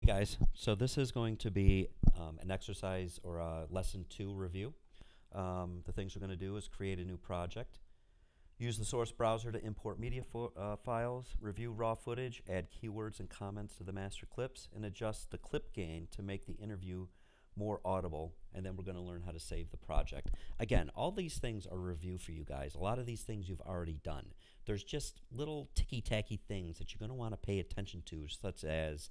Guys, so this is going to be an exercise or a lesson 2 review. The things we're going to do is create a new project, use the source browser to import media files, review raw footage, add keywords and comments to the master clips, and adjust the clip gain to make the interview more audible, and then we're going to learn how to save the project. Again, all these things are review for you guys. A lot of these things you've already done. There's just little ticky-tacky things that you're going to want to pay attention to, such as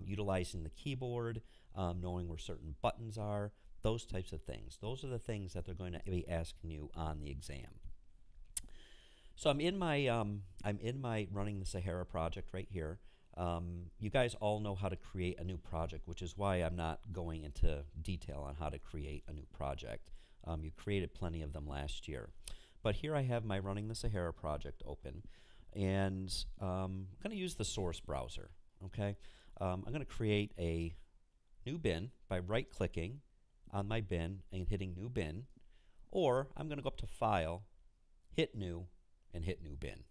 utilizing the keyboard, knowing where certain buttons are, those types of things. Those are the things that they're going to be asking you on the exam. So I'm in my Running the Sahara project right here. You guys all know how to create a new project, which is why I'm not going into detail on how to create a new project. You created plenty of them last year. But here I have my Running the Sahara project open, and I'm going to use the source browser. Okay, I'm going to create a new bin by right-clicking on my bin and hitting New Bin, or I'm going to go up to File, hit New, and hit New Bin.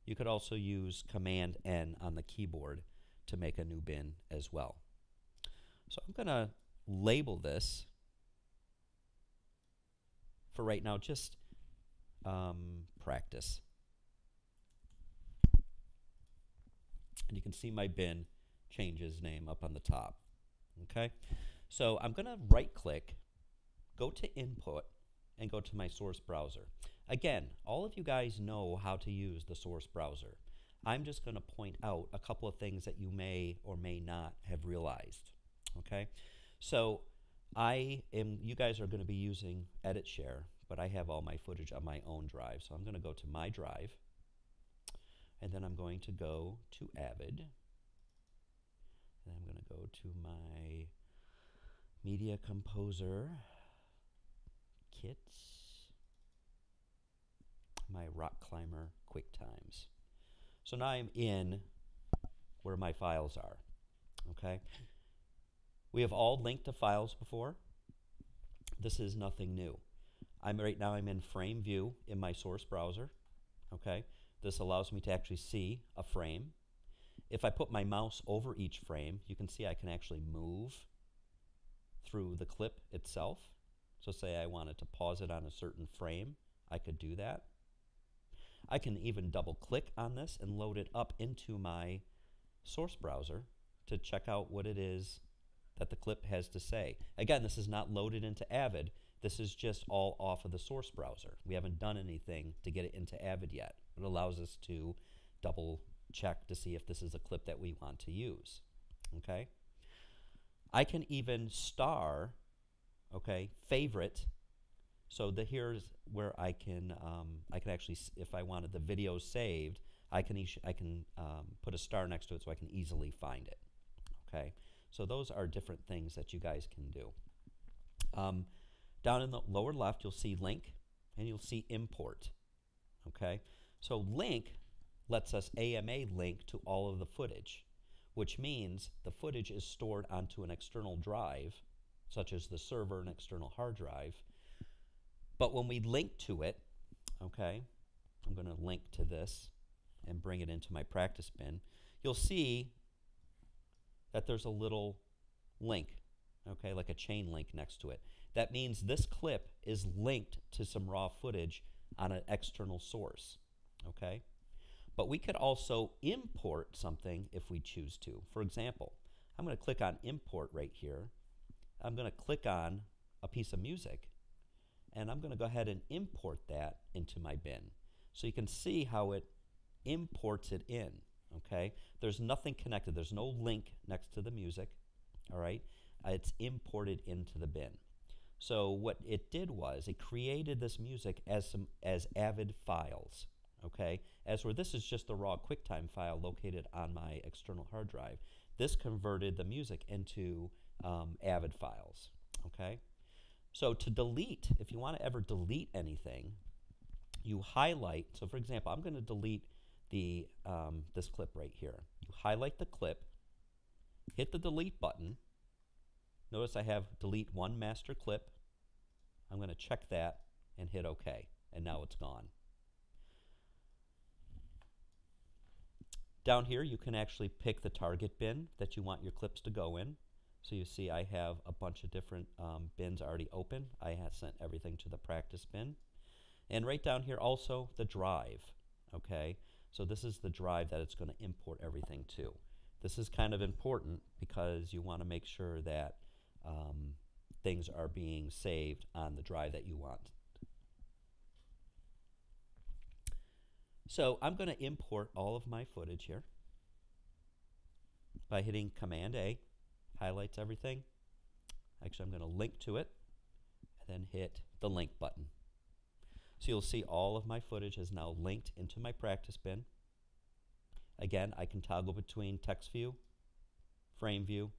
You could also use Command N on the keyboard to make a new bin as well. So I'm going to label this for right now, just practice. And you can see my bin changes name up on the top. Okay, so I'm going to right-click, go to Input, and go to my source browser. Again, all of you guys know how to use the source browser. I'm just going to point out a couple of things that you may or may not have realized. Okay, so you guys are going to be using Edit Share, but I have all my footage on my own drive. So I'm going to go to My Drive, and then I'm going to go to Avid, and I'm going to go to my Media Composer Kits, my Rock Climber QuickTimes. So now I'm in where my files are. Okay, we have all linked to files before. This is nothing new. Right now I'm in Frame View in my source browser. Okay, this allows me to actually see a frame. If I put my mouse over each frame, you can see I can actually move through the clip itself. So say I wanted to pause it on a certain frame, I could do that. I can even double click on this and load it up into my source browser to check out what it is that the clip has to say. Again, this is not loaded into Avid. This is just all off of the source browser. We haven't done anything to get it into Avid yet. It allows us to double check to see if this is a clip that we want to use. Okay, I can even star, okay, favorite. So here's where I can actually, if I wanted the video saved, I can put a star next to it so I can easily find it. Okay, so those are different things that you guys can do. Down in the lower left, you'll see Link, and you'll see Import. Okay, so Link lets us AMA link to all of the footage, which means the footage is stored onto an external drive, such as the server and external hard drive. But when we link to it, okay, I'm going to link to this and bring it into my practice bin, you'll see that there's a little link, okay, like a chain link next to it. That means this clip is linked to some raw footage on an external source, okay? But we could also import something if we choose to. For example, I'm going to click on Import right here. I'm going to click on a piece of music, and I'm going to go ahead and import that into my bin. So you can see how it imports it in, okay? There's nothing connected. There's no link next to the music, all right? It's imported into the bin. So what it did was it created this music as Avid files, okay? As where this is just the raw QuickTime file located on my external hard drive. This converted the music into Avid files, okay? So to delete, if you want to ever delete anything, you highlight. So for example, I'm going to delete the this clip right here. You highlight the clip, hit the delete button. Notice I have delete one master clip. I'm going to check that and hit OK, and now it's gone. Down here, you can actually pick the target bin that you want your clips to go in. So you see I have a bunch of different bins already open. I have sent everything to the practice bin. And right down here also the drive, okay? So this is the drive that it's going to import everything to. This is kind of important because you want to make sure that things are being saved on the drive that you want. So I'm going to import all of my footage here by hitting Command A, highlights everything. Actually, I'm going to link to it and then hit the link button. So you'll see all of my footage is now linked into my practice bin. Again, I can toggle between text view, frame view,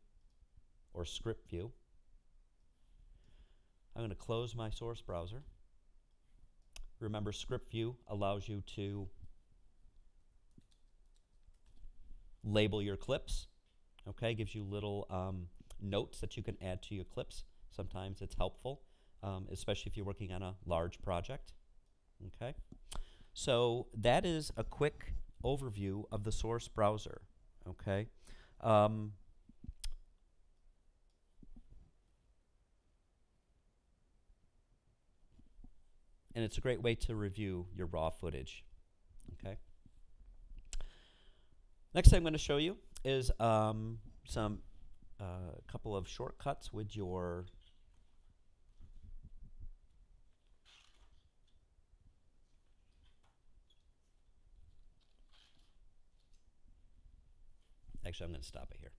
or script view. I'm going to close my source browser. Remember, script view allows you to label your clips. Okay, gives you little notes that you can add to your clips. Sometimes it's helpful, especially if you're working on a large project. Okay, so that is a quick overview of the source browser. Okay. And it's a great way to review your raw footage. Okay. Next thing I'm going to show you is some couple of shortcuts with your actually I'm going to stop it here.